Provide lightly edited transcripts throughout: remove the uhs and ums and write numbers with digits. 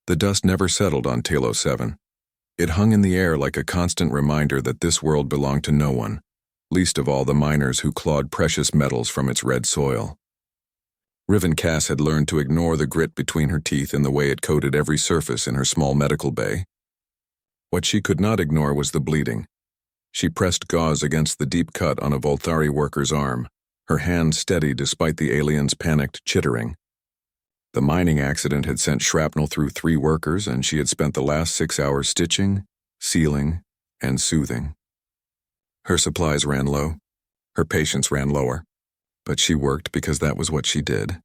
The dust never settled on Talos 7. It hung in the air like a constant reminder that this world belonged to no one, least of all the miners who clawed precious metals from its red soil. Riven Cass had learned to ignore the grit between her teeth in the way it coated every surface in her small medical bay. What she could not ignore was the bleeding. She pressed gauze against the deep cut on a Volthari worker's arm, her hand steady despite the alien's panicked chittering. The mining accident had sent shrapnel through 3 workers, and she had spent the last 6 hours stitching, sealing, and soothing. Her supplies ran low. Her patience ran lower. But she worked because that was what she did.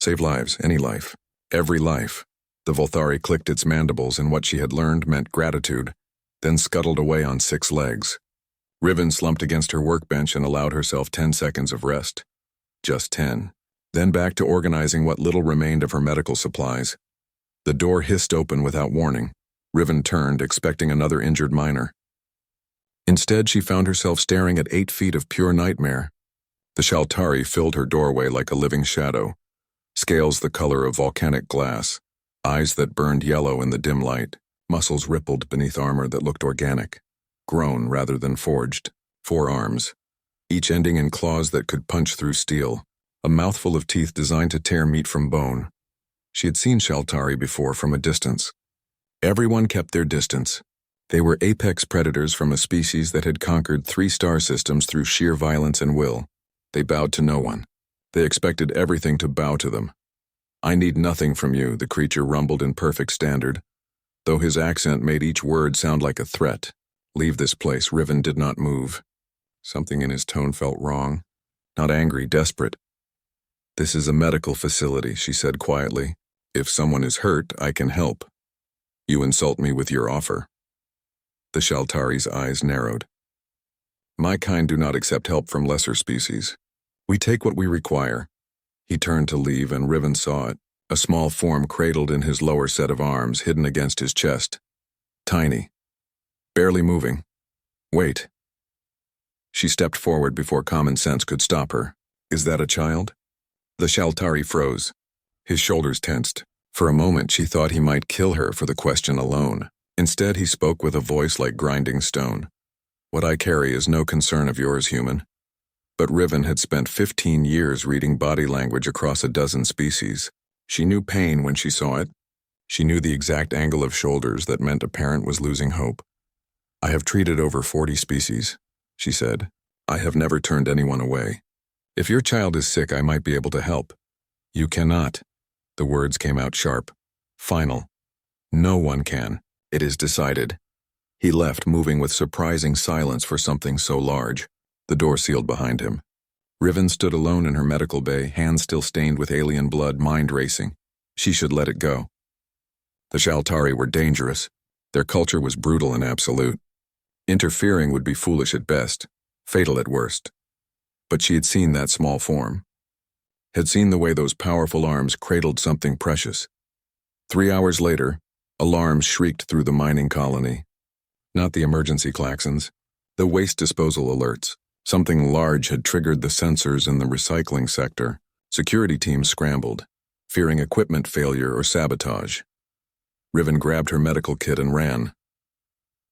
Save lives, any life, every life. The Volthari clicked its mandibles, and what she had learned meant gratitude, then scuttled away on 6 legs. Riven slumped against her workbench and allowed herself 10 seconds of rest. Just 10. Then back to organizing what little remained of her medical supplies. The door hissed open without warning. Riven turned, expecting another injured miner. Instead, she found herself staring at 8 feet of pure nightmare. The Shaltari filled her doorway like a living shadow, scales the color of volcanic glass, eyes that burned yellow in the dim light, muscles rippled beneath armor that looked organic, grown rather than forged, 4 arms, each ending in claws that could punch through steel, a mouthful of teeth designed to tear meat from bone. She had seen Shaltari before from a distance. Everyone kept their distance. They were apex predators from a species that had conquered 3 star systems through sheer violence and will. They bowed to no one. They expected everything to bow to them. "I need nothing from you," the creature rumbled in perfect standard, though his accent made each word sound like a threat. "Leave this place." Riven did not move. Something in his tone felt wrong. Not angry, desperate. "This is a medical facility," she said quietly. "If someone is hurt, I can help. You insult me with your offer." The Shaltari's eyes narrowed. "My kind do not accept help from lesser species. We take what we require." He turned to leave, and Riven saw it, a small form cradled in his lower set of arms, hidden against his chest. Tiny. Barely moving. "Wait." She stepped forward before common sense could stop her. "Is that a child?" The Shaltari froze. His shoulders tensed. For a moment she thought he might kill her for the question alone. Instead he spoke with a voice like grinding stone. "What I carry is no concern of yours, human." But Riven had spent 15 years reading body language across a dozen species. She knew pain when she saw it. She knew the exact angle of shoulders that meant a parent was losing hope. "I have treated over 40 species," she said. "I have never turned anyone away. If your child is sick, I might be able to help." "You cannot." The words came out sharp. Final. "No one can. It is decided." He left, moving with surprising silence for something so large. The door sealed behind him. Riven stood alone in her medical bay, hands still stained with alien blood, mind racing. She should let it go. The Shaltari were dangerous. Their culture was brutal and absolute. Interfering would be foolish at best, fatal at worst. But she had seen that small form. Had seen the way those powerful arms cradled something precious. 3 hours later, alarms shrieked through the mining colony. Not the emergency klaxons, the waste disposal alerts. Something large had triggered the sensors in the recycling sector. Security teams scrambled, fearing equipment failure or sabotage. Riven grabbed her medical kit and ran.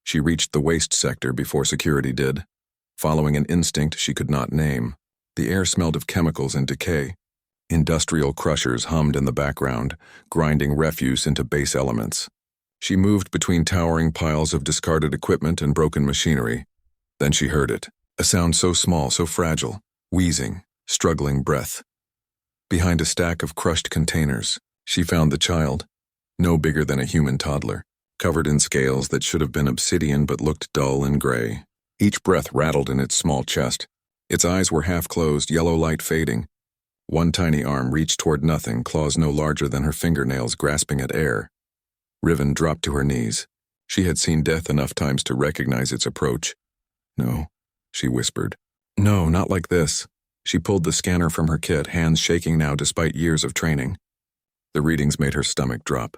She reached the waste sector before security did, following an instinct she could not name. The air smelled of chemicals and decay. Industrial crushers hummed in the background, grinding refuse into base elements. She moved between towering piles of discarded equipment and broken machinery. Then she heard it, a sound so small, so fragile, wheezing, struggling breath. Behind a stack of crushed containers, she found the child, no bigger than a human toddler, covered in scales that should have been obsidian but looked dull and gray. Each breath rattled in its small chest. Its eyes were half closed, yellow light fading. One tiny arm reached toward nothing, claws no larger than her fingernails grasping at air. Riven dropped to her knees. She had seen death enough times to recognize its approach. "No," she whispered. "No, not like this." She pulled the scanner from her kit, hands shaking now despite years of training. The readings made her stomach drop.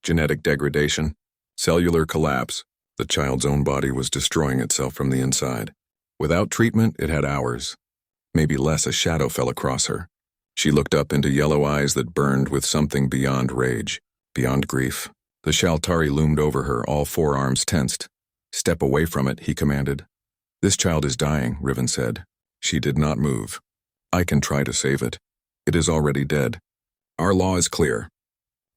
Genetic degradation, cellular collapse. The child's own body was destroying itself from the inside. Without treatment, it had hours. Maybe less. A shadow fell across her. She looked up into yellow eyes that burned with something beyond rage, beyond grief, The Shaltari loomed over her, all forearms tensed. "Step away from it," he commanded. "This child is dying," Riven said. She did not move. "I can try to save it. It is already dead. Our law is clear.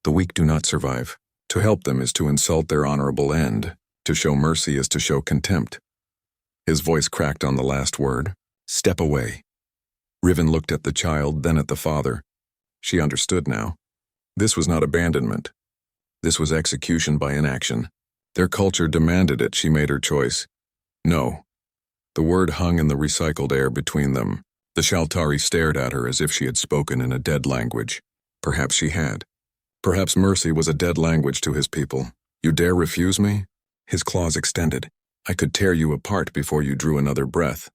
The weak do not survive. To help them is to insult their honorable end. To show mercy is to show contempt." His voice cracked on the last word. "Step away." Riven looked at the child, then at the father. She understood now. This was not abandonment. This was execution by inaction. Their culture demanded it. She made her choice. No. The word hung in the recycled air between them. The Shaltari stared at her as if she had spoken in a dead language. Perhaps she had. Perhaps mercy was a dead language to his people. "You dare refuse me?" His claws extended. "I could tear you apart before you drew another breath."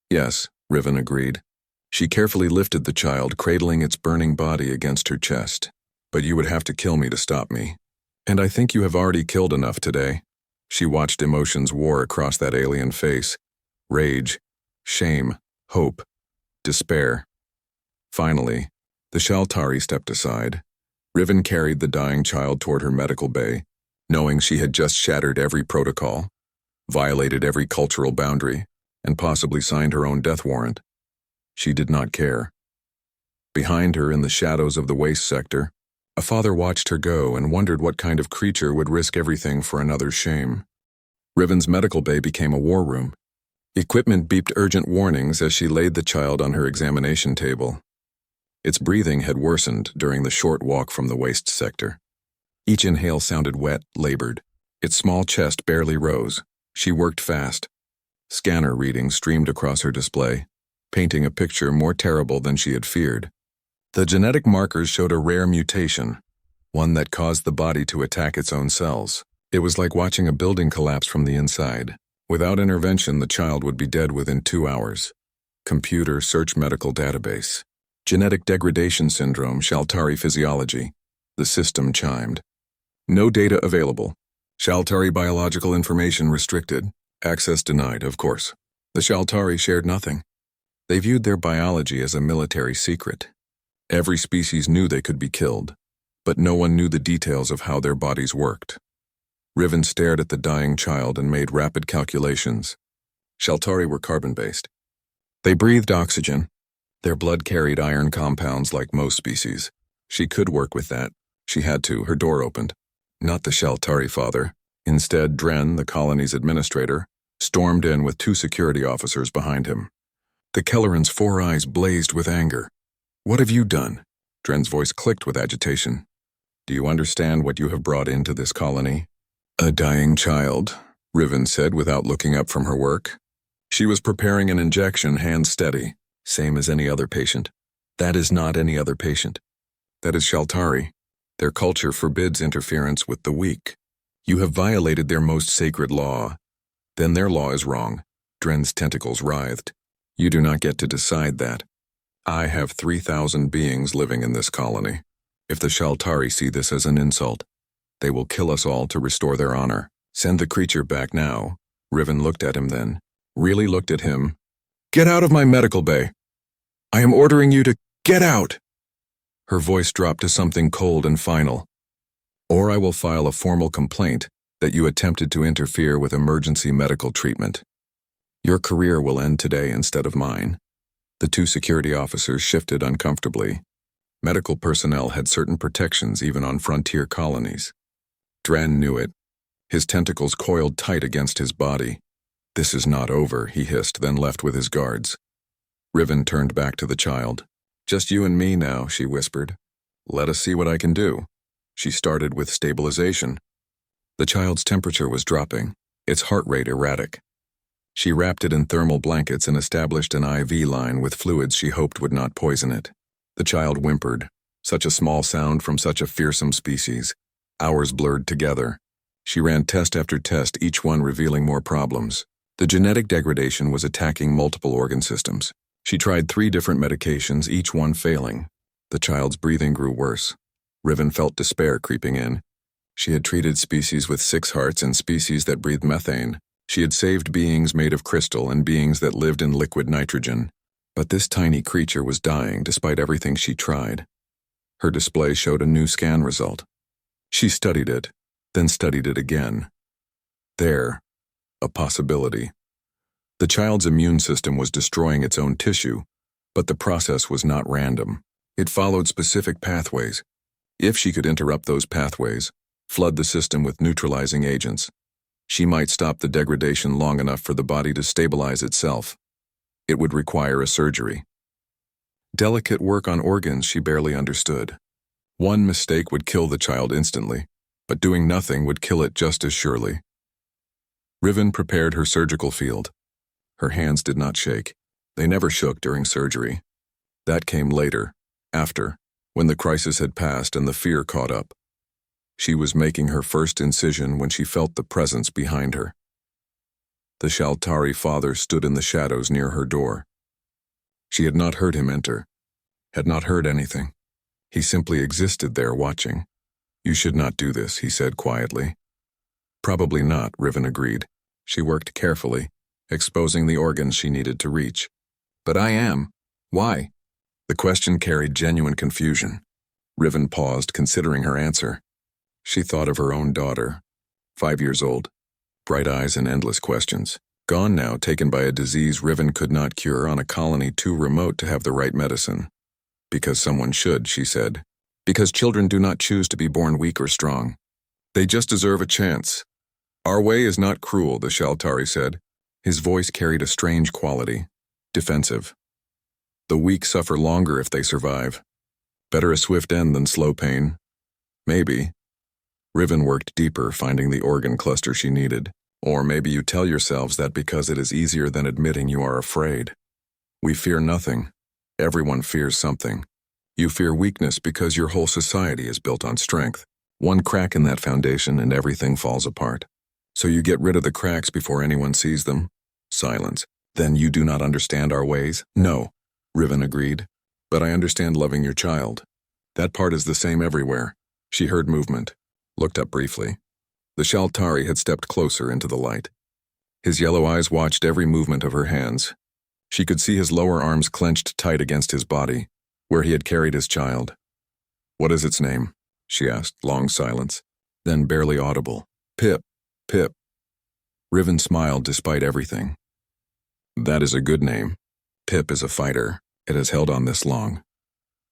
"Yes," Riven agreed. She carefully lifted the child, cradling its burning body against her chest. "But you would have to kill me to stop me. And I think you have already killed enough today." She watched emotions war across that alien face. Rage, shame, hope, despair. Finally, the Shaltari stepped aside. Riven carried the dying child toward her medical bay, knowing she had just shattered every protocol, violated every cultural boundary, and possibly signed her own death warrant. She did not care. Behind her, in the shadows of the waste sector, a father watched her go and wondered what kind of creature would risk everything for another's shame. Riven's medical bay became a war room. Equipment beeped urgent warnings as she laid the child on her examination table. Its breathing had worsened during the short walk from the waste sector. Each inhale sounded wet, labored. Its small chest barely rose. She worked fast. Scanner readings streamed across her display, painting a picture more terrible than she had feared. The genetic markers showed a rare mutation, one that caused the body to attack its own cells. It was like watching a building collapse from the inside. Without intervention, the child would be dead within 2 hours. Computer search medical database. Genetic degradation syndrome, Shaltari physiology. The system chimed. No data available. Shaltari biological information restricted. Access denied, of course. The Shaltari shared nothing. They viewed their biology as a military secret. Every species knew they could be killed, but no one knew the details of how their bodies worked. Riven stared at the dying child and made rapid calculations. Shaltari were carbon-based. They breathed oxygen. Their blood carried iron compounds like most species. She could work with that. She had to. Her door opened. Not the Shaltari father. Instead, Dren, the colony's administrator, stormed in with 2 security officers behind him. The Kelleran's 4 eyes blazed with anger. "What have you done?" Dren's voice clicked with agitation. "Do you understand what you have brought into this colony?" "A dying child," Riven said without looking up from her work. She was preparing an injection, hands steady. "Same as any other patient." "That is not any other patient. That is Shaltari. Their culture forbids interference with the weak. You have violated their most sacred law. Then their law is wrong." Dren's tentacles writhed. "You do not get to decide that. I have 3,000 beings living in this colony. If the Shaltari see this as an insult, they will kill us all to restore their honor. Send the creature back now." Riven looked at him then. Really looked at him. "Get out of my medical bay. I am ordering you to get out." Her voice dropped to something cold and final. "Or I will file a formal complaint that you attempted to interfere with emergency medical treatment. Your career will end today instead of mine." The 2 security officers shifted uncomfortably. Medical personnel had certain protections even on frontier colonies. Dren knew it. His tentacles coiled tight against his body. "This is not over," he hissed, then left with his guards. Riven turned back to the child. "Just you and me now," she whispered. "Let us see what I can do." She started with stabilization. The child's temperature was dropping, its heart rate erratic. She wrapped it in thermal blankets and established an IV line with fluids she hoped would not poison it. The child whimpered. Such a small sound from such a fearsome species. Hours blurred together. She ran test after test, each one revealing more problems. The genetic degradation was attacking multiple organ systems. She tried 3 different medications, each one failing. The child's breathing grew worse. Riven felt despair creeping in. She had treated species with 6 hearts and species that breathed methane. She had saved beings made of crystal and beings that lived in liquid nitrogen. But this tiny creature was dying despite everything she tried. Her display showed a new scan result. She studied it, then studied it again. There, a possibility. The child's immune system was destroying its own tissue, but the process was not random. It followed specific pathways. If she could interrupt those pathways, flood the system with neutralizing agents, she might stop the degradation long enough for the body to stabilize itself. It would require a surgery. Delicate work on organs she barely understood. One mistake would kill the child instantly, but doing nothing would kill it just as surely. Riven prepared her surgical field. Her hands did not shake. They never shook during surgery. That came later, after, when the crisis had passed and the fear caught up. She was making her first incision when she felt the presence behind her. The Shaltari father stood in the shadows near her door. She had not heard him enter, had not heard anything. He simply existed there watching. "You should not do this," he said quietly. "Probably not," Riven agreed. She worked carefully, exposing the organs she needed to reach. "But I am. Why?" The question carried genuine confusion. Riven paused, considering her answer. She thought of her own daughter, 5 years old, bright eyes and endless questions. Gone now, taken by a disease Riven could not cure on a colony too remote to have the right medicine. "Because someone should," she said. "Because children do not choose to be born weak or strong. They just deserve a chance. Our way is not cruel," the Shaltari said. His voice carried a strange quality, defensive. "The weak suffer longer if they survive. Better a swift end than slow pain. Maybe." Riven worked deeper, finding the organ cluster she needed. "Or maybe you tell yourselves that because it is easier than admitting you are afraid. We fear nothing. Everyone fears something. You fear weakness because your whole society is built on strength. One crack in that foundation and everything falls apart. So you get rid of the cracks before anyone sees them?" Silence. "Then you do not understand our ways?" "No," Riven agreed. "But I understand loving your child. That part is the same everywhere." She heard movement, looked up briefly. The Shaltari had stepped closer into the light. His yellow eyes watched every movement of her hands. She could see his lower arms clenched tight against his body, where he had carried his child. "What is its name?" she asked, long silence. Then barely audible. "Pip, Pip." Riven smiled despite everything. "That is a good name. Pip is a fighter. It has held on this long."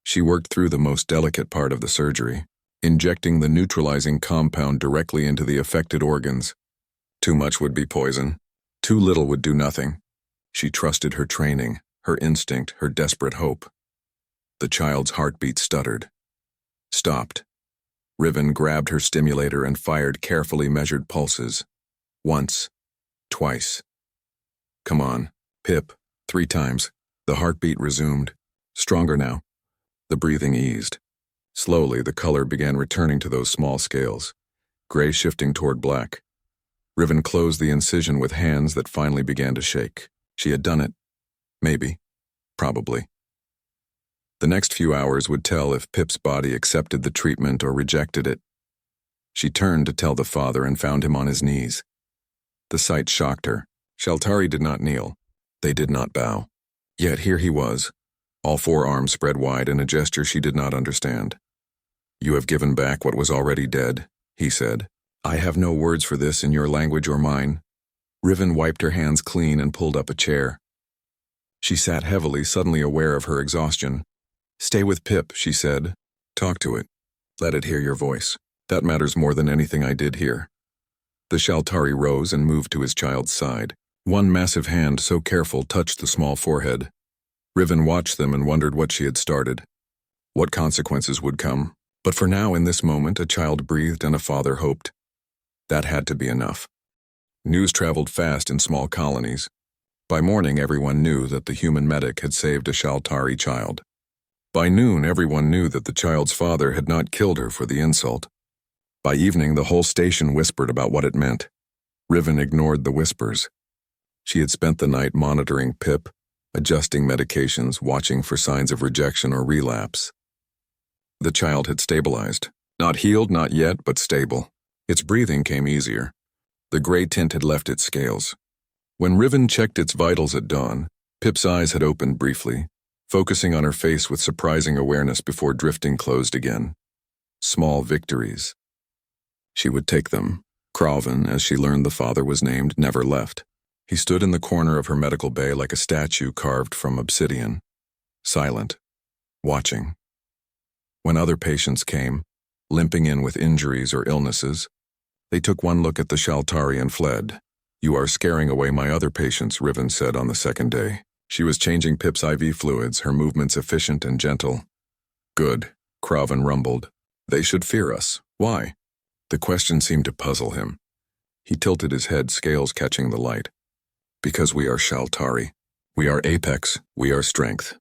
She worked through the most delicate part of the surgery, injecting the neutralizing compound directly into the affected organs. Too much would be poison. Too little would do nothing. She trusted her training, her instinct, her desperate hope. The child's heartbeat stuttered. Stopped. Riven grabbed her stimulator and fired carefully measured pulses. Once. Twice. "Come on, Pip." 3 times. The heartbeat resumed. Stronger now. The breathing eased. Slowly, the color began returning to those small scales, gray shifting toward black. Riven closed the incision with hands that finally began to shake. She had done it. Maybe. Probably. The next few hours would tell if Pip's body accepted the treatment or rejected it. She turned to tell the father and found him on his knees. The sight shocked her. Shaltari did not kneel. They did not bow. Yet here he was, all 4 arms spread wide in a gesture she did not understand. "You have given back what was already dead," he said. "I have no words for this in your language or mine." Riven wiped her hands clean and pulled up a chair. She sat heavily, suddenly aware of her exhaustion. "Stay with Pip," she said. "Talk to it. Let it hear your voice. That matters more than anything I did here." The Shaltari rose and moved to his child's side. One massive hand, so careful, touched the small forehead. Riven watched them and wondered what she had started. What consequences would come? But for now, in this moment, a child breathed and a father hoped. That had to be enough. News traveled fast in small colonies. By morning, everyone knew that the human medic had saved a Shaltari child. By noon, everyone knew that the child's father had not killed her for the insult. By evening, the whole station whispered about what it meant. Riven ignored the whispers. She had spent the night monitoring Pip, adjusting medications, watching for signs of rejection or relapse. The child had stabilized. Not healed, not yet, but stable. Its breathing came easier. The gray tint had left its scales. When Riven checked its vitals at dawn, Pip's eyes had opened briefly, focusing on her face with surprising awareness before drifting closed again. Small victories. She would take them. Craven, as she learned the father was named, never left. He stood in the corner of her medical bay like a statue carved from obsidian, silent, watching. When other patients came, limping in with injuries or illnesses, they took one look at the Shaltari and fled. "You are scaring away my other patients," Riven said on the second day. She was changing Pip's IV fluids, her movements efficient and gentle. "Good," Craven rumbled. "They should fear us. Why?" The question seemed to puzzle him. He tilted his head, scales catching the light. "Because we are Shaltari. We are apex, we are strength.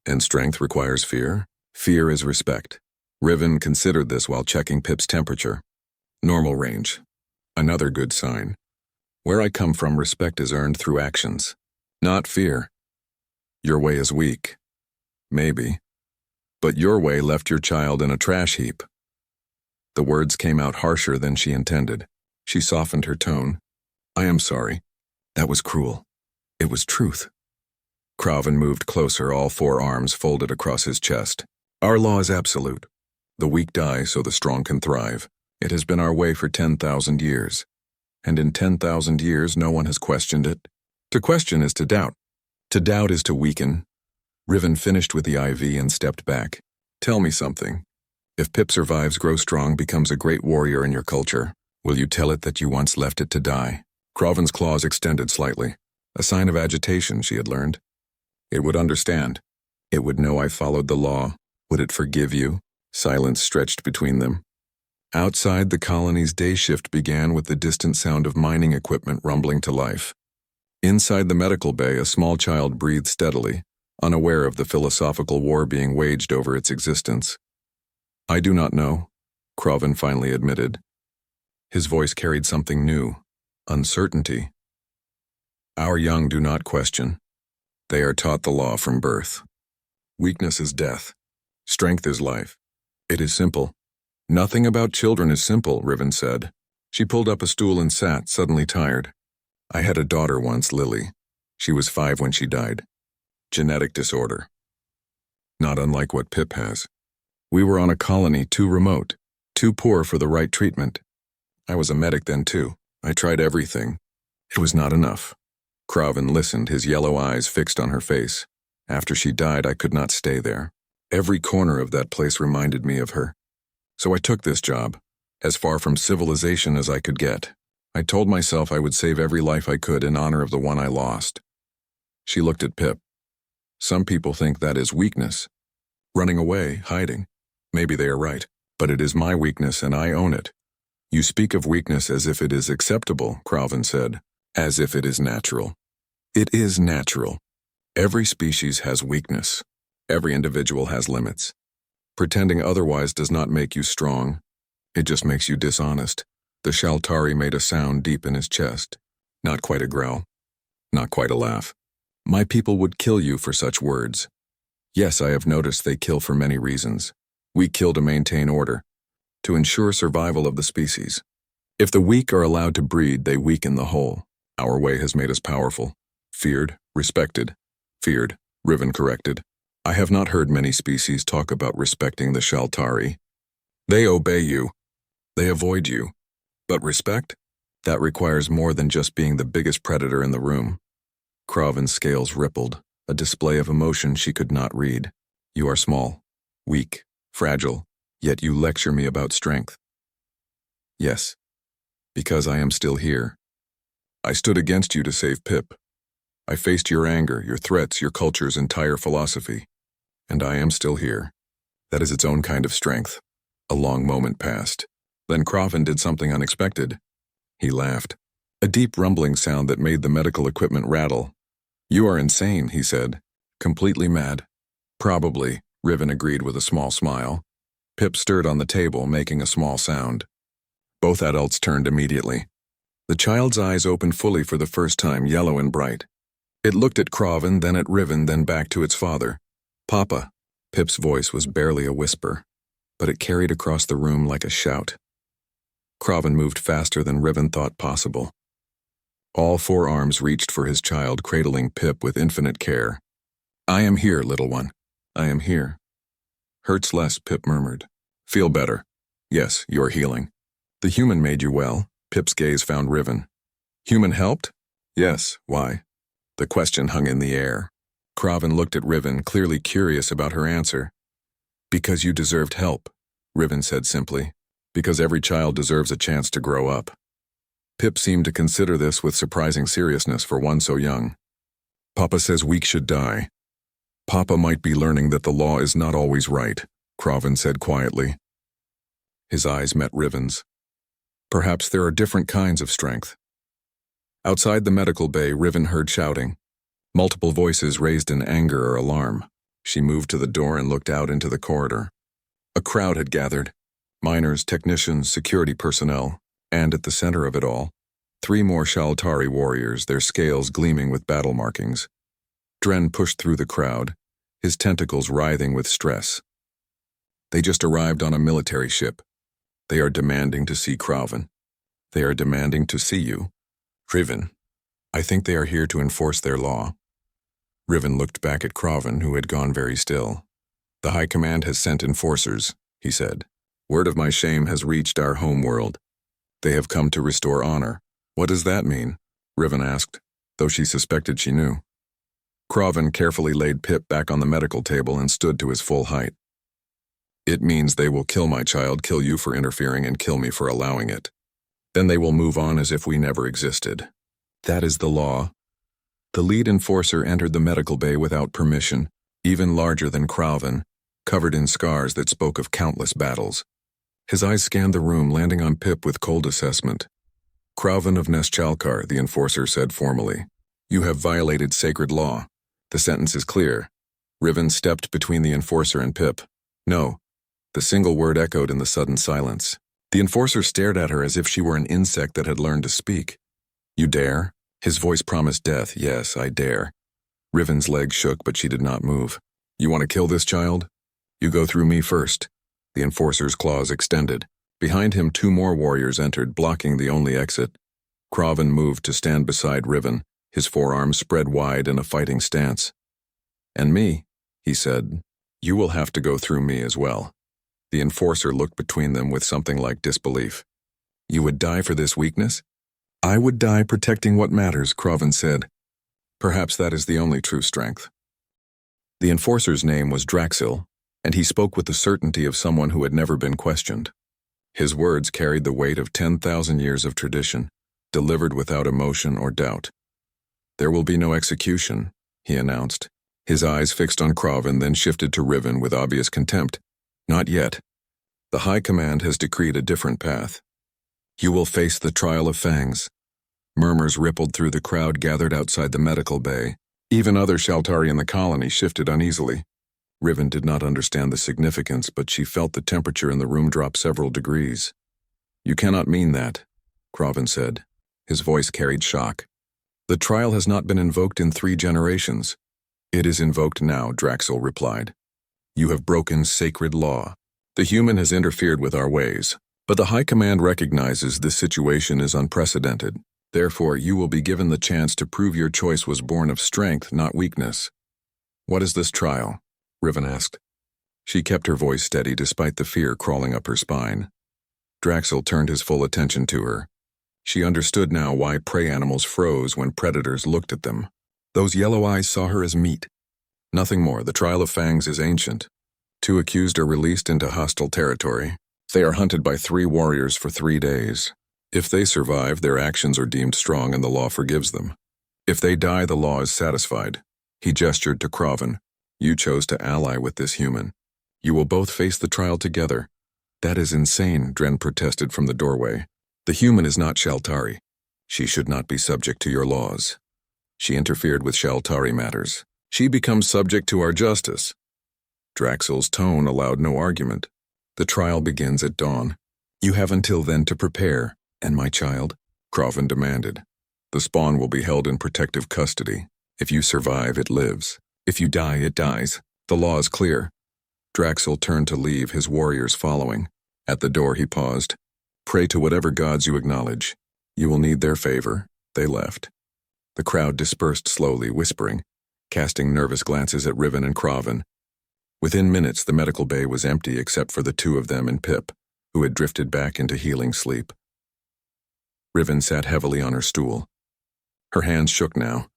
And strength requires fear. Fear is respect." Riven considered this while checking Pip's temperature. Normal range. Another good sign. "Where I come from, respect is earned through actions, not fear. Your way is weak. Maybe. But your way left your child in a trash heap." The words came out harsher than she intended. She softened her tone. "I am sorry. That was cruel. It was truth." Craven moved closer, all four arms folded across his chest. "Our law is absolute. The weak die so the strong can thrive. It has been our way for 10,000 years. And in 10,000 years, no one has questioned it. To question is to doubt. To doubt is to weaken." Riven finished with the IV and stepped back. "Tell me something. If Pip survives, grows strong, becomes a great warrior in your culture, will you tell it that you once left it to die?" Craven's claws extended slightly, a sign of agitation she had learned. "It would understand. It would know I followed the law. Would it forgive you?" Silence stretched between them. Outside, the colony's day shift began with the distant sound of mining equipment rumbling to life. Inside the medical bay, a small child breathed steadily, unaware of the philosophical war being waged over its existence. "I do not know," Craven finally admitted. His voice carried something new, uncertainty. "Our young do not question. They are taught the law from birth. Weakness is death. Strength is life. It is simple." "Nothing about children is simple," Riven said. She pulled up a stool and sat, suddenly tired. "I had a daughter once, Lily. She was 5 when she died. Genetic disorder. Not unlike what Pip has. We were on a colony too remote, too poor for the right treatment. I was a medic then too. I tried everything. It was not enough." Craven listened, his yellow eyes fixed on her face. "After she died, I could not stay there. Every corner of that place reminded me of her. So I took this job, as far from civilization as I could get. I told myself I would save every life I could in honor of the one I lost." She looked at Pip. "Some people think that is weakness. Running away, hiding. Maybe they are right, but it is my weakness and I own it." "You speak of weakness as if it is acceptable," Craven said, "as if it is natural. It is natural. Every species has weakness. Every individual has limits. Pretending otherwise does not make you strong. It just makes you dishonest." The Shaltari made a sound deep in his chest. Not quite a growl. Not quite a laugh. "My people would kill you for such words. Yes, I have noticed they kill for many reasons. We kill to maintain order, to ensure survival of the species. If the weak are allowed to breed, they weaken the whole. Our way has made us powerful. Feared, respected. Feared," Riven corrected. "I have not heard many species talk about respecting the Shaltari. They obey you. They avoid you. But respect? That requires more than just being the biggest predator in the room." Craven's scales rippled, a display of emotion she could not read. "You are small, weak, fragile, yet you lecture me about strength." "Yes, because I am still here. I stood against you to save Pip. I faced your anger, your threats, your culture's entire philosophy. And I am still here. That is its own kind of strength." A long moment passed. Then Craven did something unexpected. He laughed. A deep rumbling sound that made the medical equipment rattle. "You are insane," he said. "Completely mad." "Probably," Riven agreed with a small smile. Pip stirred on the table, making a small sound. Both adults turned immediately. The child's eyes opened fully for the first time, yellow and bright. It looked at Craven, then at Riven, then back to its father. "Papa." Pip's voice was barely a whisper, but it carried across the room like a shout. Craven moved faster than Riven thought possible. All four arms reached for his child, cradling Pip with infinite care. "I am here, little one. I am here." "Hurts less," Pip murmured. "Feel better. Yes, you're healing." The human made you well. Pip's gaze found Riven. Human helped? Yes, why? The question hung in the air. Kraven looked at Riven, clearly curious about her answer. Because you deserved help, Riven said simply. Because every child deserves a chance to grow up. Pip seemed to consider this with surprising seriousness for one so young. Papa says we should die. Papa might be learning that the law is not always right, Kraven said quietly. His eyes met Riven's. Perhaps there are different kinds of strength. Outside the medical bay, Riven heard shouting. Multiple voices raised in anger or alarm. She moved to the door and looked out into the corridor. A crowd had gathered. Miners, technicians, security personnel, and at the center of it all, 3 more Shaltari warriors, their scales gleaming with battle markings. Dren pushed through the crowd, his tentacles writhing with stress. They just arrived on a military ship. They are demanding to see Kraven. They are demanding to see you. Riven, I think they are here to enforce their law. Riven looked back at Kraven, who had gone very still. The High Command has sent enforcers, he said. Word of my shame has reached our home world. They have come to restore honor. What does that mean? Riven asked, though she suspected she knew. Kraven carefully laid Pip back on the medical table and stood to his full height. It means they will kill my child, kill you for interfering, and kill me for allowing it. Then they will move on as if we never existed. That is the law. The lead enforcer entered the medical bay without permission, even larger than Kraven, covered in scars that spoke of countless battles. His eyes scanned the room, landing on Pip with cold assessment. Kraven of Neschalkar, the enforcer said formally. You have violated sacred law. The sentence is clear. Riven stepped between the enforcer and Pip. No. The single word echoed in the sudden silence. The enforcer stared at her as if she were an insect that had learned to speak. You dare? His voice promised death. Yes, I dare. Riven's legs shook, but she did not move. You want to kill this child? You go through me first. The enforcer's claws extended. Behind him, 2 more warriors entered, blocking the only exit. Kraven moved to stand beside Riven, his forearms spread wide in a fighting stance. And me, he said. You will have to go through me as well. The enforcer looked between them with something like disbelief. You would die for this weakness? I would die protecting what matters, Kraven said. Perhaps that is the only true strength. The enforcer's name was Draxil, and he spoke with the certainty of someone who had never been questioned. His words carried the weight of 10,000 years of tradition, delivered without emotion or doubt. There will be no execution, he announced. His eyes fixed on Kraven, then shifted to Riven with obvious contempt. Not yet. The High Command has decreed a different path. You will face the trial of fangs. Murmurs rippled through the crowd gathered outside the medical bay. Even other Shaltari in the colony shifted uneasily. Riven did not understand the significance, but she felt the temperature in the room drop several degrees. You cannot mean that, Kraven said. His voice carried shock. The trial has not been invoked in 3 generations. It is invoked now, Draxil replied. You have broken sacred law. The human has interfered with our ways, but the High Command recognizes this situation is unprecedented. Therefore, you will be given the chance to prove your choice was born of strength, not weakness. What is this trial? Riven asked. She kept her voice steady despite the fear crawling up her spine. Draxil turned his full attention to her. She understood now why prey animals froze when predators looked at them. Those yellow eyes saw her as meat. Nothing more. The trial of fangs is ancient. 2 accused are released into hostile territory. They are hunted by 3 warriors for 3 days. If they survive, their actions are deemed strong and the law forgives them. If they die, the law is satisfied. He gestured to Kraven. You chose to ally with this human. You will both face the trial together. That is insane, Dren protested from the doorway. The human is not Shaltari. She should not be subject to your laws. She interfered with Shaltari matters. She becomes subject to our justice. Draxil's tone allowed no argument. The trial begins at dawn. You have until then to prepare. And my child? Kraven demanded. The spawn will be held in protective custody. If you survive, it lives. If you die, it dies. The law is clear. Draxil turned to leave, his warriors following. At the door he paused. Pray to whatever gods you acknowledge. You will need their favor. They left. The crowd dispersed slowly, whispering, casting nervous glances at Riven and Kraven. Within minutes, the medical bay was empty except for the 2 of them and Pip. who had drifted back into healing sleep. Riven sat heavily on her stool. Her hands shook now,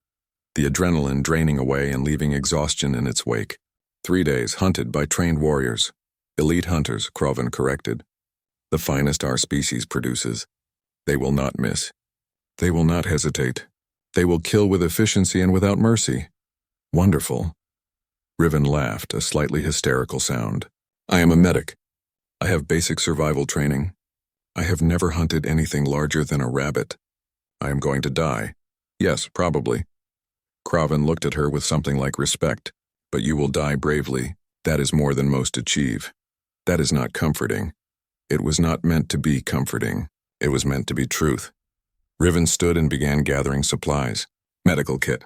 the adrenaline draining away and leaving exhaustion in its wake. 3 days hunted by trained warriors. Elite hunters, Kroven corrected. The finest our species produces. They will not miss. They will not hesitate. They will kill with efficiency and without mercy. Wonderful. Riven laughed, a slightly hysterical sound. I am a medic. I have basic survival training. I have never hunted anything larger than a rabbit. I am going to die. Yes, probably. Kroven looked at her with something like respect. But you will die bravely. That is more than most achieve. That is not comforting. It was not meant to be comforting. It was meant to be truth. Riven stood and began gathering supplies. Medical kit.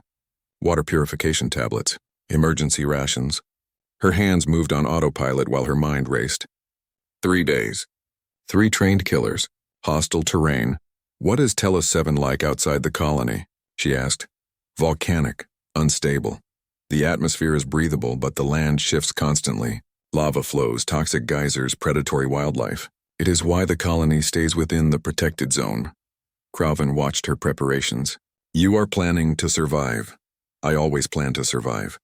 Water purification tablets. Emergency rations. Her hands moved on autopilot while her mind raced. 3 days. 3 trained killers. Hostile terrain. What is Telos 7 like outside the colony? She asked. Volcanic. Unstable. The atmosphere is breathable, but the land shifts constantly. Lava flows, toxic geysers, predatory wildlife. It is why the colony stays within the protected zone. Kroven watched her preparations. You are planning to survive. I always plan to survive.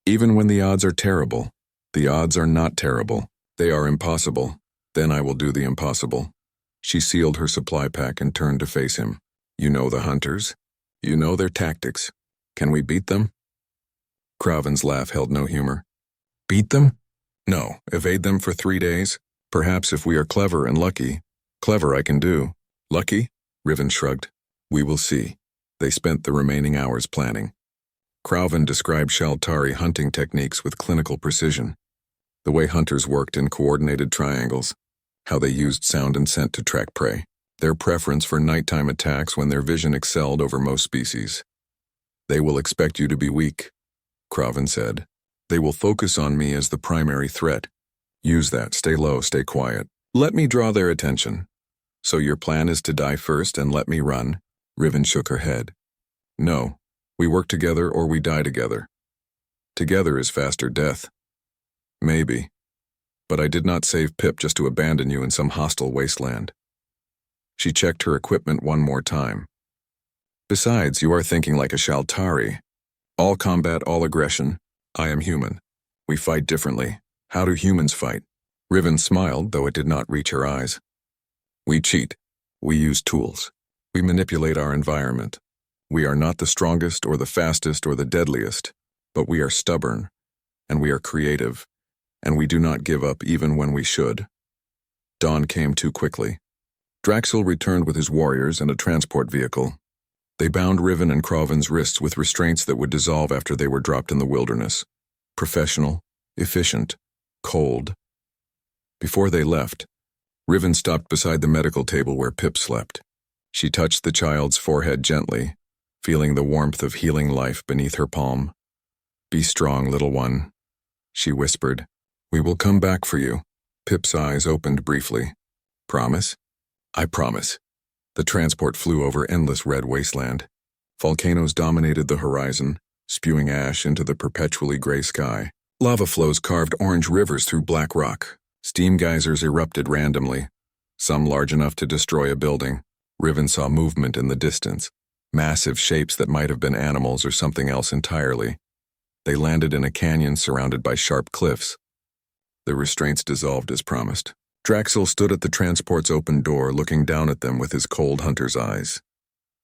Even when the odds are terrible. The odds are not terrible. They are impossible. Then I will do the impossible. She sealed her supply pack and turned to face him. You know the hunters. You know their tactics. Can we beat them? Kroven's laugh held no humor. Beat them? No, evade them for 3 days. Perhaps if we are clever and lucky. Clever I can do. Lucky? Riven shrugged. We will see. They spent the remaining hours planning. Kroven described Shaltari hunting techniques with clinical precision. The way hunters worked in coordinated triangles. How they used sound and scent to track prey. Their preference for nighttime attacks when their vision excelled over most species. They will expect you to be weak, Kroven said. They will focus on me as the primary threat. Use that, stay low, stay quiet. Let me draw their attention. So your plan is to die first and let me run? Riven shook her head. No, we work together or we die together. Together is faster death. Maybe. But I did not save Pip just to abandon you in some hostile wasteland. She checked her equipment one more time. Besides, you are thinking like a Shaltari. All combat, all aggression. I am human. We fight differently. How do humans fight? Riven smiled, though it did not reach her eyes. We cheat. We use tools. We manipulate our environment. We are not the strongest or the fastest or the deadliest, but we are stubborn, and we are creative, and we do not give up even when we should. Dawn came too quickly. Draxel returned with his warriors and a transport vehicle. They bound Riven and Kroven's wrists with restraints that would dissolve after they were dropped in the wilderness. Professional, efficient, cold. Before they left, Riven stopped beside the medical table where Pip slept. She touched the child's forehead gently, feeling the warmth of healing life beneath her palm. Be strong, little one, she whispered. We will come back for you. Pip's eyes opened briefly. Promise? I promise. The transport flew over endless red wasteland. Volcanoes dominated the horizon, spewing ash into the perpetually gray sky. Lava flows carved orange rivers through black rock. Steam geysers erupted randomly, some large enough to destroy a building. Riven saw movement in the distance, massive shapes that might have been animals or something else entirely. They landed in a canyon surrounded by sharp cliffs. The restraints dissolved as promised. Draxel stood at the transport's open door, looking down at them with his cold hunter's eyes.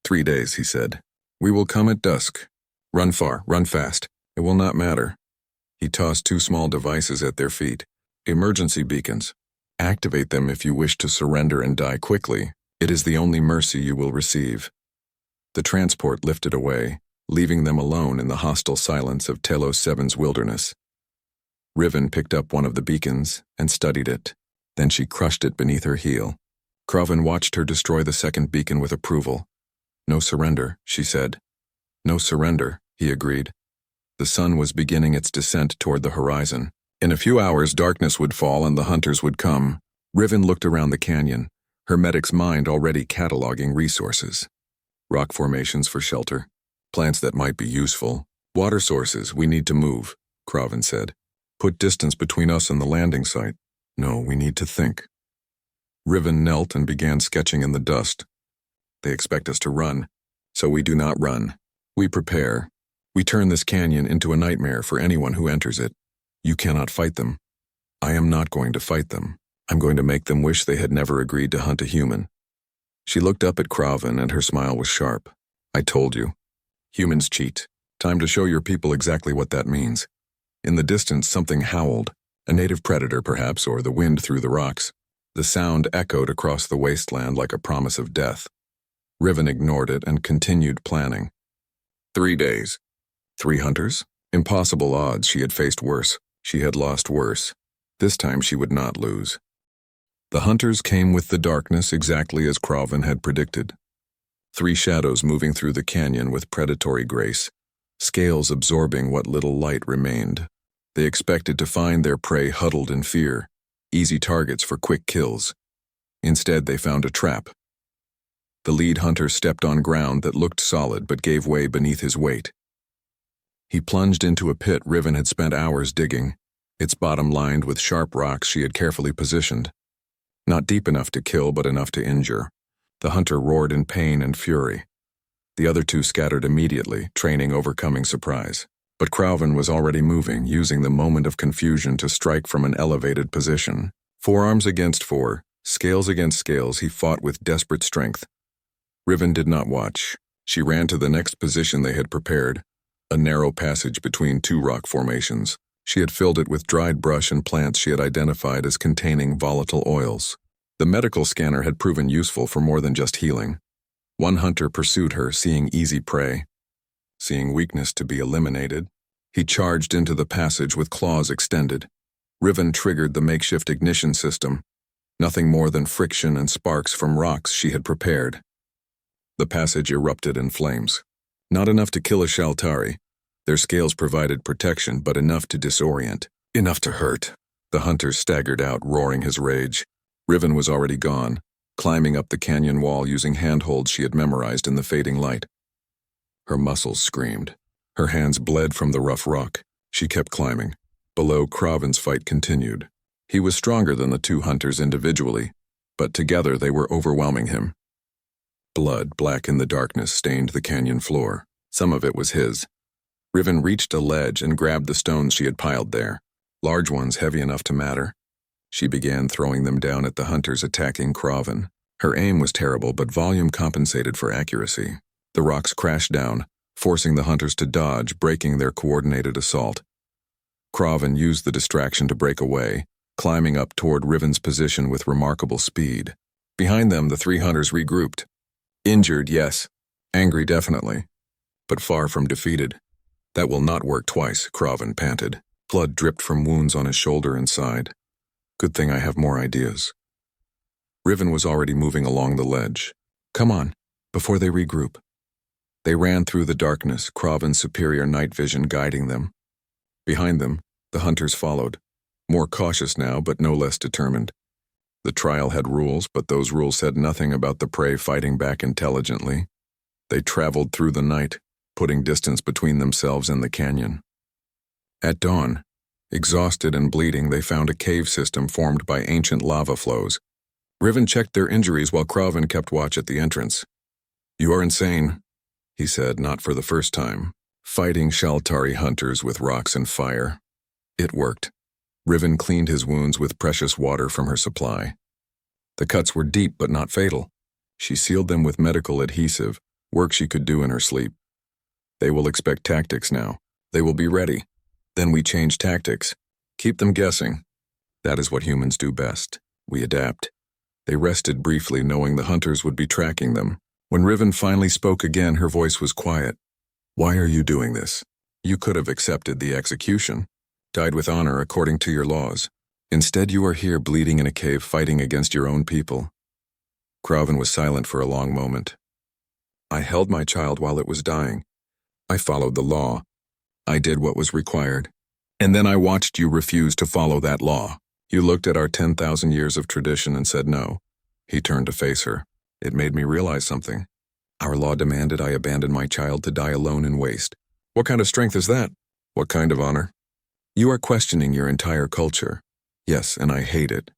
3 days, he said. We will come at dusk. Run far, run fast. It will not matter. He tossed 2 small devices at their feet. Emergency beacons. Activate them if you wish to surrender and die quickly. It is the only mercy you will receive. The transport lifted away, leaving them alone in the hostile silence of Telos 7's wilderness. Riven picked up one of the beacons and studied it. Then she crushed it beneath her heel. Kroven watched her destroy the second beacon with approval. No surrender, she said. No surrender, he agreed. The sun was beginning its descent toward the horizon. In a few hours, darkness would fall and the hunters would come. Riven looked around the canyon, her medic's mind already cataloging resources. Rock formations for shelter, plants that might be useful, water sources we need to move, Kroven said. Put distance between us and the landing site. No, we need to think. Riven knelt and began sketching in the dust. They expect us to run, so we do not run. We prepare. We turn this canyon into a nightmare for anyone who enters it. You cannot fight them. I am not going to fight them. I'm going to make them wish they had never agreed to hunt a human. She looked up at Kraven and her smile was sharp. I told you. Humans cheat. Time to show your people exactly what that means. In the distance, something howled. A native predator, perhaps, or the wind through the rocks. The sound echoed across the wasteland like a promise of death. Riven ignored it and continued planning. 3 days. 3 hunters? Impossible odds. She had faced worse. She had lost worse. This time she would not lose. The hunters came with the darkness exactly as Kraven had predicted. 3 shadows moving through the canyon with predatory grace, scales absorbing what little light remained. They expected to find their prey huddled in fear, easy targets for quick kills. Instead, they found a trap. The lead hunter stepped on ground that looked solid but gave way beneath his weight. He plunged into a pit Riven had spent hours digging, its bottom lined with sharp rocks she had carefully positioned. Not deep enough to kill, but enough to injure. The hunter roared in pain and fury. The other 2 scattered immediately, training overcoming surprise. But Kraven was already moving, using the moment of confusion to strike from an elevated position. Forearms against 4, scales against scales, he fought with desperate strength. Riven did not watch. She ran to the next position they had prepared, a narrow passage between 2 rock formations. She had filled it with dried brush and plants she had identified as containing volatile oils. The medical scanner had proven useful for more than just healing. One hunter pursued her, seeing easy prey. Seeing weakness to be eliminated, he charged into the passage with claws extended. Riven triggered the makeshift ignition system, nothing more than friction and sparks from rocks she had prepared. The passage erupted in flames. Not enough to kill a Shaltari. Their scales provided protection, but enough to disorient, enough to hurt. The hunter staggered out, roaring his rage. Riven was already gone, climbing up the canyon wall using handholds she had memorized in the fading light. Her muscles screamed. Her hands bled from the rough rock. She kept climbing. Below, Kraven's fight continued. He was stronger than the 2 hunters individually, but together they were overwhelming him. Blood, black in the darkness, stained the canyon floor. Some of it was his. Riven reached a ledge and grabbed the stones she had piled there, large ones heavy enough to matter. She began throwing them down at the hunters attacking Kraven. Her aim was terrible, but volume compensated for accuracy. The rocks crashed down, forcing the hunters to dodge, breaking their coordinated assault. Kraven used the distraction to break away, climbing up toward Riven's position with remarkable speed. Behind them, the 3 hunters regrouped. Injured, yes. Angry, definitely. But far from defeated. That will not work twice, Kraven panted. Blood dripped from wounds on his shoulder and side. Good thing I have more ideas. Riven was already moving along the ledge. Come on, before they regroup. They ran through the darkness, Kraven's superior night vision guiding them. Behind them, the hunters followed, more cautious now but no less determined. The trial had rules, but those rules said nothing about the prey fighting back intelligently. They traveled through the night, putting distance between themselves and the canyon. At dawn, exhausted and bleeding, they found a cave system formed by ancient lava flows. Riven checked their injuries while Kraven kept watch at the entrance. You are insane, he said, not for the first time, fighting Shaltari hunters with rocks and fire. It worked. Riven cleaned his wounds with precious water from her supply. The cuts were deep but not fatal. She sealed them with medical adhesive, work she could do in her sleep. They will expect tactics now. They will be ready. Then we change tactics. Keep them guessing. That is what humans do best. We adapt. They rested briefly, knowing the hunters would be tracking them. When Riven finally spoke again, her voice was quiet. Why are you doing this? You could have accepted the execution, died with honor according to your laws. Instead, you are here bleeding in a cave fighting against your own people. Kraven was silent for a long moment. I held my child while it was dying. I followed the law. I did what was required. And then I watched you refuse to follow that law. You looked at our 10,000 years of tradition and said no. He turned to face her. It made me realize something. Our law demanded I abandon my child to die alone in waste. What kind of strength is that? What kind of honor? You are questioning your entire culture. Yes, and I hate it.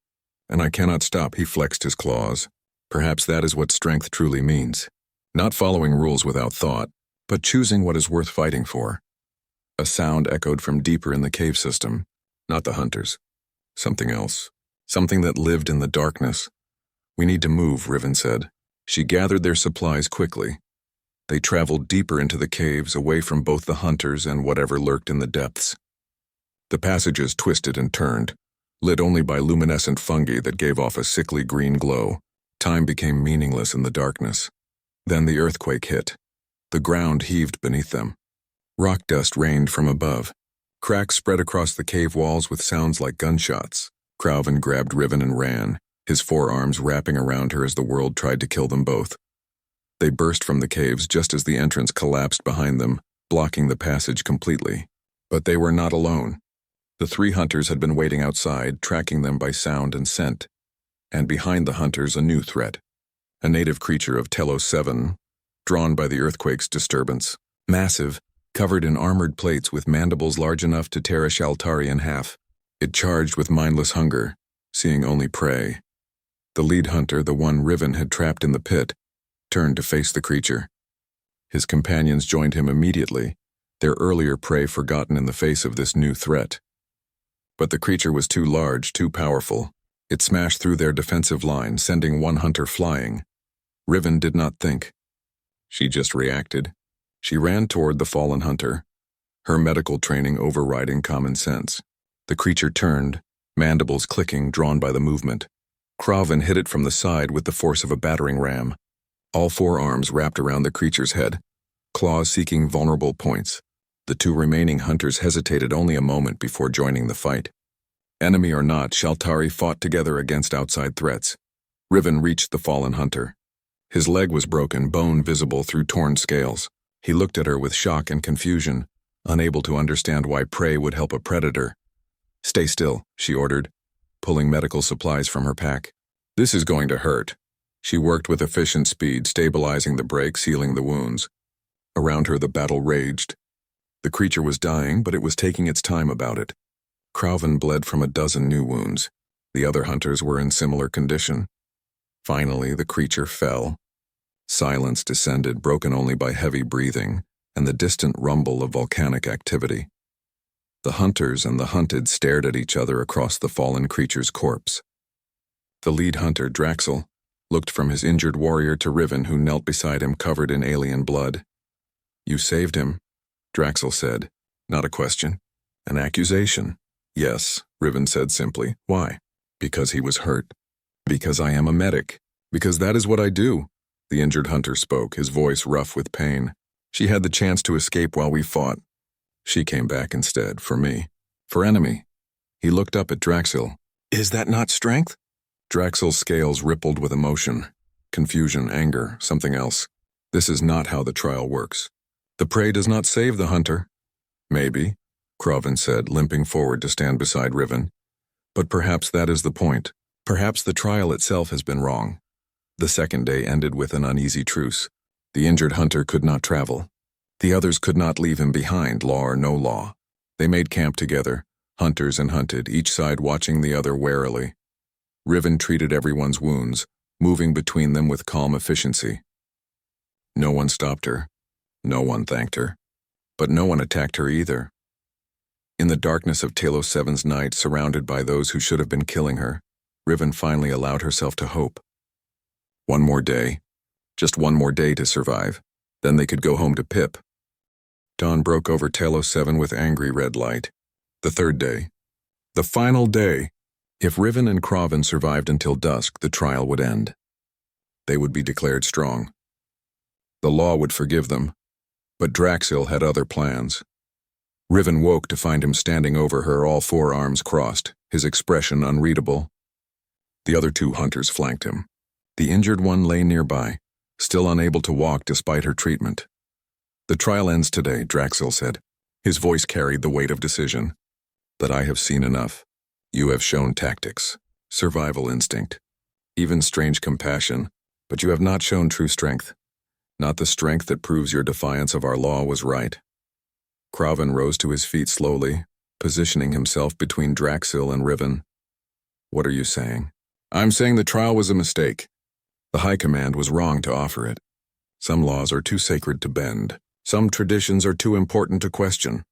And I cannot stop, he flexed his claws. Perhaps that is what strength truly means. Not following rules without thought, but choosing what is worth fighting for. A sound echoed from deeper in the cave system. Not the hunters. Something else. Something that lived in the darkness. We need to move, Riven said. She gathered their supplies quickly. They traveled deeper into the caves, away from both the hunters and whatever lurked in the depths. The passages twisted and turned, lit only by luminescent fungi that gave off a sickly green glow. Time became meaningless in the darkness. Then the earthquake hit. The ground heaved beneath them. Rock dust rained from above. Cracks spread across the cave walls with sounds like gunshots. Crowven grabbed Riven and ran, his forearms wrapping around her as the world tried to kill them both. They burst from the caves just as the entrance collapsed behind them, blocking the passage completely. But they were not alone. The three hunters had been waiting outside, tracking them by sound and scent. And behind the hunters, a new threat. A native creature of Telos 7, drawn by the earthquake's disturbance. Massive, covered in armored plates with mandibles large enough to tear a Shaltari in half. It charged with mindless hunger, seeing only prey. The lead hunter, the one Riven had trapped in the pit, turned to face the creature. His companions joined him immediately, their earlier prey forgotten in the face of this new threat. But the creature was too large, too powerful. It smashed through their defensive line, sending one hunter flying. Riven did not think. She just reacted. She ran toward the fallen hunter, her medical training overriding common sense. The creature turned, mandibles clicking, drawn by the movement. Crowven hit it from the side with the force of a battering ram. All four arms wrapped around the creature's head, claws seeking vulnerable points. The two remaining hunters hesitated only a moment before joining the fight. Enemy or not, Shaltari fought together against outside threats. Riven reached the fallen hunter. His leg was broken, bone visible through torn scales. He looked at her with shock and confusion, unable to understand why prey would help a predator. "Stay still," she ordered, pulling medical supplies from her pack. "This is going to hurt." She worked with efficient speed, stabilizing the break, sealing the wounds. Around her the battle raged. The creature was dying, but it was taking its time about it. Crowven bled from a dozen new wounds. The other hunters were in similar condition. Finally, the creature fell. Silence descended, broken only by heavy breathing and the distant rumble of volcanic activity. The hunters and the hunted stared at each other across the fallen creature's corpse. The lead hunter, Draxel, looked from his injured warrior to Riven, who knelt beside him covered in alien blood. "You saved him," Draxel said. "Not a question. An accusation." "Yes," Riven said simply. "Why?" "Because he was hurt. Because I am a medic. Because that is what I do." The injured hunter spoke, his voice rough with pain. "She had the chance to escape while we fought. She came back instead, for me. For enemy." He looked up at Draxel. "Is that not strength?" Draxel's scales rippled with emotion. Confusion, anger, something else. "This is not how the trial works. The prey does not save the hunter." "Maybe," Crowven said, limping forward to stand beside Riven. "But perhaps that is the point. Perhaps the trial itself has been wrong." The second day ended with an uneasy truce. The injured hunter could not travel. The others could not leave him behind, law or no law. They made camp together, hunters and hunted, each side watching the other warily. Riven treated everyone's wounds, moving between them with calm efficiency. No one stopped her. No one thanked her. But no one attacked her either. In the darkness of Telos 7's night, surrounded by those who should have been killing her, Riven finally allowed herself to hope. One more day. Just one more day to survive. Then they could go home to Pip. Dawn broke over Telos 7 with angry red light. The third day. The final day. If Riven and Crowven survived until dusk, the trial would end. They would be declared strong. The law would forgive them. But Draxel had other plans. Riven woke to find him standing over her, all four arms crossed, his expression unreadable. The other two hunters flanked him. The injured one lay nearby, still unable to walk despite her treatment. "The trial ends today," Draxel said. His voice carried the weight of decision. "But I have seen enough. You have shown tactics, survival instinct, even strange compassion, but you have not shown true strength. Not the strength that proves your defiance of our law was right." Crowven rose to his feet slowly, positioning himself between Draxel and Riven. "What are you saying?" I'm saying the trial was a mistake. The High Command was wrong to offer it. Some laws are too sacred to bend. Some traditions are too important to question.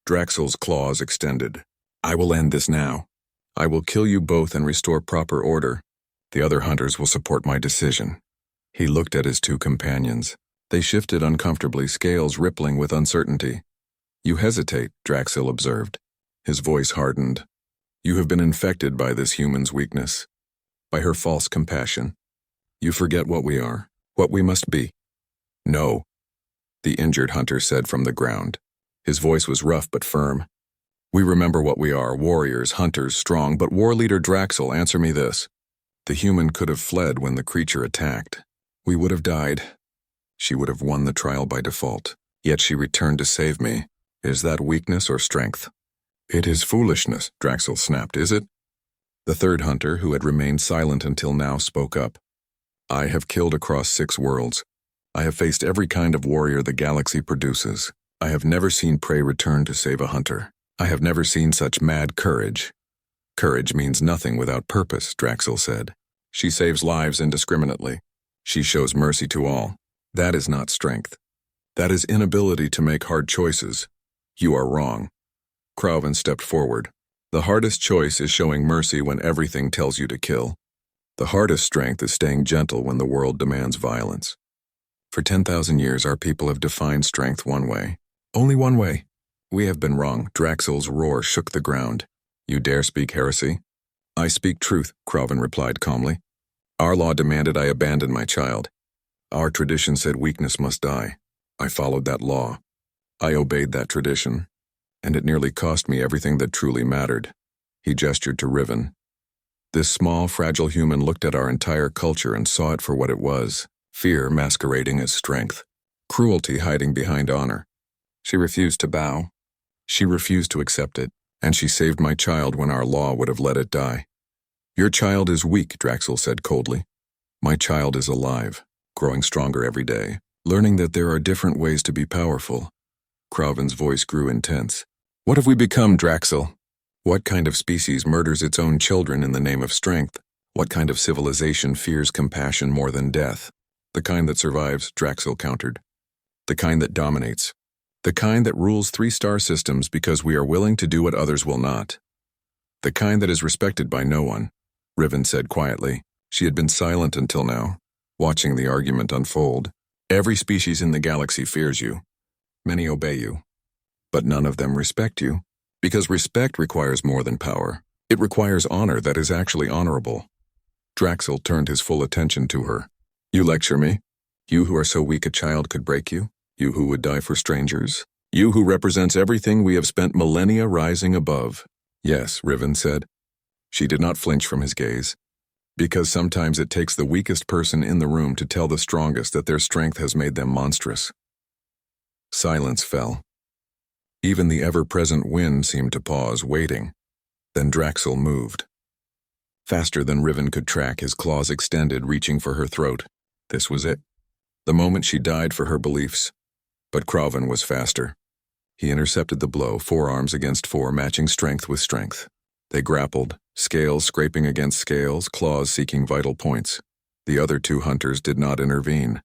Draxel's claws extended. I will end this now. I will kill you both and restore proper order. The other hunters will support my decision. He looked at his two companions. They shifted uncomfortably, scales rippling with uncertainty. You hesitate, Draxel observed. His voice hardened. You have been infected by this human's weakness, by her false compassion. You forget what we are, what we must be. No, the injured hunter said from the ground. His voice was rough but firm. We remember what we are, warriors, hunters, strong, but war leader Draxel, answer me this. The human could have fled when the creature attacked. We would have died. She would have won the trial by default. Yet she returned to save me. Is that weakness or strength? It is foolishness, Draxel snapped, is it? The third hunter, who had remained silent until now, spoke up. I have killed across 6 worlds. I have faced every kind of warrior the galaxy produces. I have never seen prey return to save a hunter. I have never seen such mad courage. Courage means nothing without purpose, Draxel said. She saves lives indiscriminately. She shows mercy to all. That is not strength. That is inability to make hard choices. You are wrong. Crowven stepped forward. The hardest choice is showing mercy when everything tells you to kill. The hardest strength is staying gentle when the world demands violence. For 10,000 years, our people have defined strength one way. Only one way. We have been wrong. Draxel's roar shook the ground. You dare speak heresy? I speak truth, Crowven replied calmly. Our law demanded I abandon my child. Our tradition said weakness must die. I followed that law. I obeyed that tradition. And it nearly cost me everything that truly mattered. He gestured to Riven. This small, fragile human looked at our entire culture and saw it for what it was. Fear masquerading as strength. Cruelty hiding behind honor. She refused to bow. She refused to accept it, and she saved my child when our law would have let it die. Your child is weak, Draxel said coldly. My child is alive, growing stronger every day, learning that there are different ways to be powerful. Crowven's voice grew intense. What have we become, Draxel? What kind of species murders its own children in the name of strength? What kind of civilization fears compassion more than death? The kind that survives, Draxel countered. The kind that dominates. The kind that rules 3-star systems because we are willing to do what others will not. The kind that is respected by no one, Riven said quietly. She had been silent until now, watching the argument unfold. Every species in the galaxy fears you. Many obey you. But none of them respect you. Because respect requires more than power. It requires honor that is actually honorable. Draxel turned his full attention to her. You lecture me? You who are so weak a child could break you? You who would die for strangers? You who represents everything we have spent millennia rising above? Yes, Riven said. She did not flinch from his gaze. Because sometimes it takes the weakest person in the room to tell the strongest that their strength has made them monstrous. Silence fell. Even the ever-present wind seemed to pause, waiting. Then Draxel moved. Faster than Riven could track, his claws extended, reaching for her throat. This was it. The moment she died for her beliefs. But Crowven was faster. He intercepted the blow, 4 arms against 4, matching strength with strength. They grappled, scales scraping against scales, claws seeking vital points. The other 2 hunters did not intervene.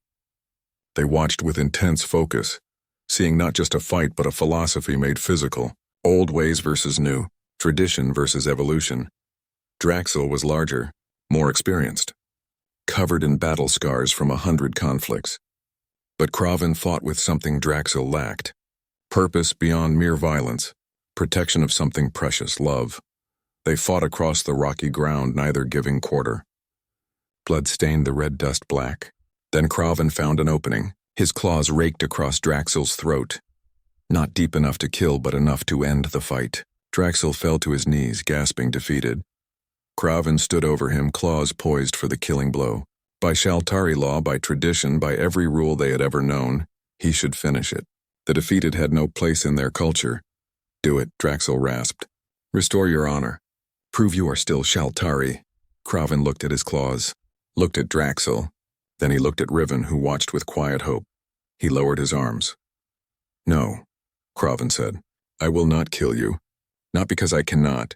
They watched with intense focus, seeing not just a fight but a philosophy made physical. Old ways versus new, tradition versus evolution. Draxel was larger, more experienced, covered in battle scars from 100 conflicts. But Crowven fought with something Draxel lacked. Purpose beyond mere violence, protection of something precious, love. They fought across the rocky ground, neither giving quarter. Blood stained the red dust black. Then Crowven found an opening. His claws raked across Draxel's throat. Not deep enough to kill, but enough to end the fight. Draxel fell to his knees, gasping, defeated. Crowven stood over him, claws poised for the killing blow. By Shaltari law, by tradition, by every rule they had ever known, he should finish it. The defeated had no place in their culture. Do it, Draxel rasped. Restore your honor. Prove you are still Shaltari. Crowven looked at his claws, looked at Draxel. Then he looked at Riven, who watched with quiet hope. He lowered his arms. No, Crowven said. I will not kill you. Not because I cannot,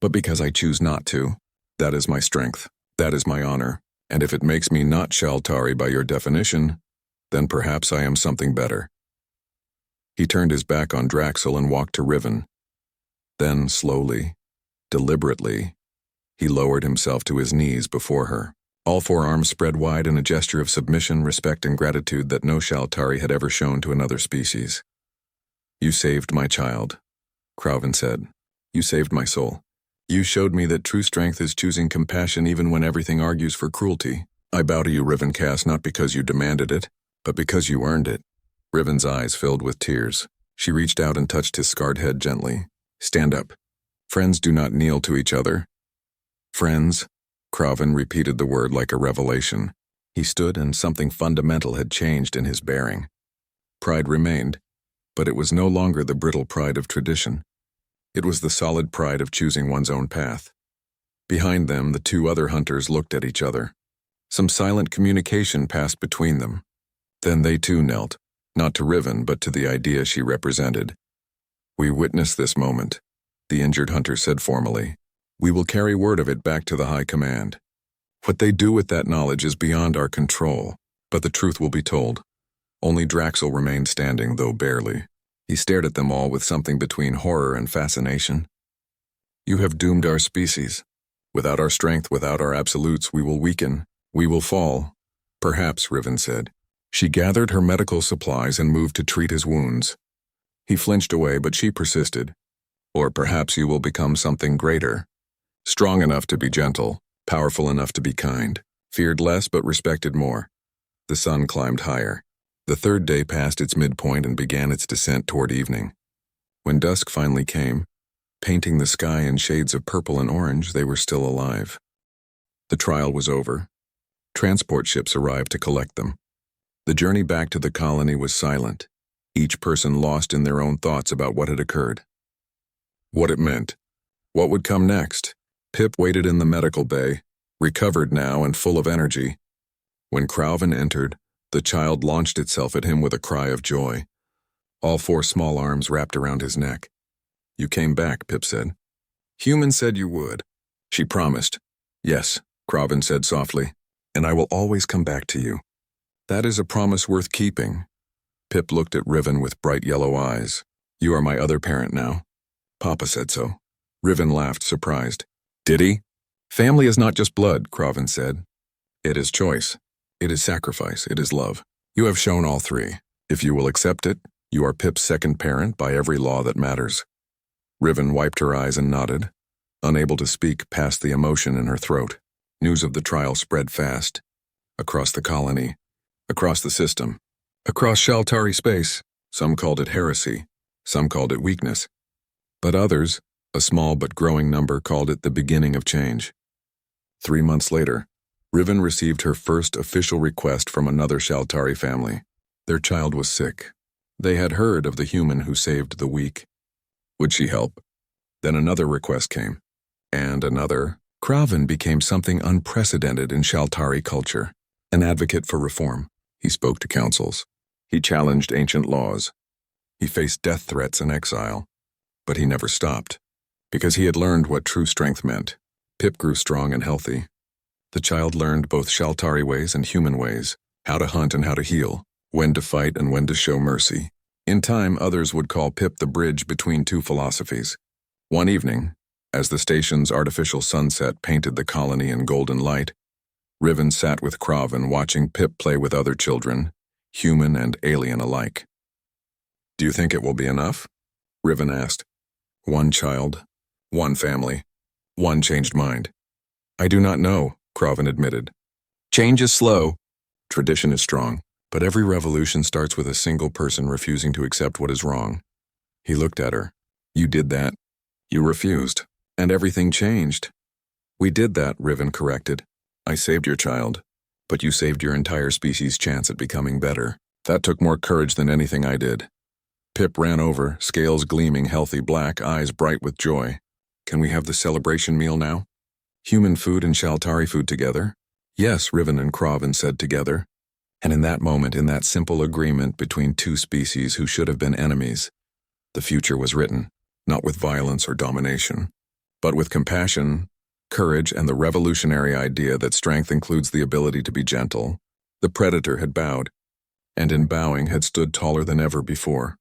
but because I choose not to. That is my strength. That is my honor, and if it makes me not Shaltari by your definition, then perhaps I am something better. He turned his back on Draxel and walked to Riven. Then, slowly, deliberately, he lowered himself to his knees before her, all four arms spread wide in a gesture of submission, respect, and gratitude that no Shaltari had ever shown to another species. You saved my child, Crowven said. You saved my soul. You showed me that true strength is choosing compassion even when everything argues for cruelty. I bow to you, Rivencast, not because you demanded it, but because you earned it. Riven's eyes filled with tears. She reached out and touched his scarred head gently. Stand up. Friends do not kneel to each other. Friends? Crowven repeated the word like a revelation. He stood and something fundamental had changed in his bearing. Pride remained, but it was no longer the brittle pride of tradition. It was the solid pride of choosing one's own path. Behind them, the two other hunters looked at each other. Some silent communication passed between them. Then they too knelt, not to Riven, but to the idea she represented. We witnessed this moment, the injured hunter said formally. We will carry word of it back to the High Command. What they do with that knowledge is beyond our control, but the truth will be told. Only Draxel remained standing, though barely. He stared at them all with something between horror and fascination. You have doomed our species. Without our strength, without our absolutes, we will weaken. We will fall. Perhaps, Riven said. She gathered her medical supplies and moved to treat his wounds. He flinched away, but she persisted. Or perhaps you will become something greater. Strong enough to be gentle, powerful enough to be kind, feared less but respected more. The sun climbed higher. The third day passed its midpoint and began its descent toward evening. When dusk finally came, painting the sky in shades of purple and orange, they were still alive. The trial was over. Transport ships arrived to collect them. The journey back to the colony was silent, each person lost in their own thoughts about what had occurred. What it meant. What would come next? Pip waited in the medical bay, recovered now and full of energy. When Crowven entered, the child launched itself at him with a cry of joy. All four small arms wrapped around his neck. You came back, Pip said. Human said you would. She promised. Yes, Crowven said softly, and I will always come back to you. That is a promise worth keeping. Pip looked at Riven with bright yellow eyes. You are my other parent now. Papa said so. Riven laughed, surprised. Did he? Family is not just blood, Crowven said. It is choice. It is sacrifice. It is love. You have shown all three. If you will accept it, you are Pip's second parent by every law that matters. Riven wiped her eyes and nodded, unable to speak past the emotion in her throat. News of the trial spread fast. Across the colony. Across the system. Across Shaltari space. Some called it heresy. Some called it weakness. But others, a small but growing number, called it the beginning of change. 3 months later, Riven received her first official request from another Shaltari family. Their child was sick. They had heard of the human who saved the weak. Would she help? Then another request came. And another. Crowven became something unprecedented in Shaltari culture. An advocate for reform. He spoke to councils. He challenged ancient laws. He faced death threats and exile. But he never stopped. Because he had learned what true strength meant. Pip grew strong and healthy. The child learned both Shaltari ways and human ways, how to hunt and how to heal, when to fight and when to show mercy. In time, others would call Pip the bridge between two philosophies. One evening, as the station's artificial sunset painted the colony in golden light, Riven sat with Crowven watching Pip play with other children, human and alien alike. Do you think it will be enough? Riven asked. One child, one family, one changed mind. I do not know, Crowven admitted. Change is slow. Tradition is strong. But every revolution starts with a single person refusing to accept what is wrong. He looked at her. You did that. You refused. And everything changed. We did that, Riven corrected. I saved your child. But you saved your entire species' chance at becoming better. That took more courage than anything I did. Pip ran over, scales gleaming healthy black, eyes bright with joy. Can we have the celebration meal now? Human food and Shaltari food together? Yes, Riven and Crowven said together. And in that moment, in that simple agreement between two species who should have been enemies, the future was written, not with violence or domination, but with compassion, courage, and the revolutionary idea that strength includes the ability to be gentle, the predator had bowed, and in bowing had stood taller than ever before.